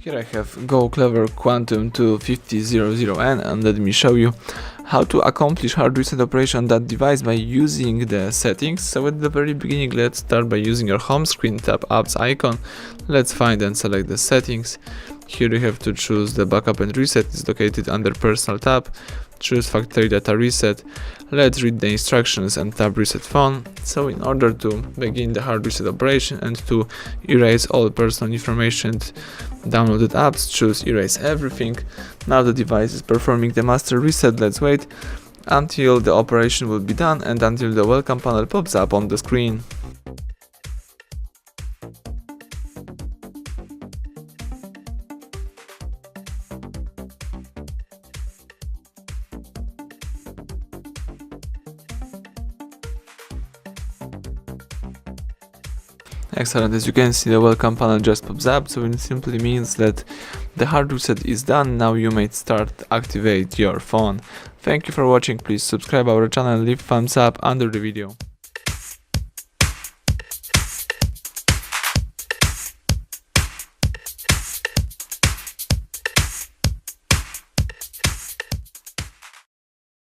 Here I have Goclever Quantum 25000N, and let me show you how to accomplish hard reset operation on that device by using the settings. So at the very beginning, let's start by using your home screen, tap apps icon, let's find and select the settings. Here you have to choose the backup and reset. It's located under personal tab. Choose factory data reset. Let's read the instructions and tap reset phone. So in order to begin the hard reset operation and to erase all personal information, downloaded apps, choose erase everything. Now the device is performing the master reset. Let's wait until the operation will be done and until the welcome panel pops up on the screen. Excellent, as you can see, the welcome panel just pops up, so it simply means that the hard reset is done. Now you may start activate your phone. Thank you for watching. Please subscribe our channel, leave thumbs up under the video.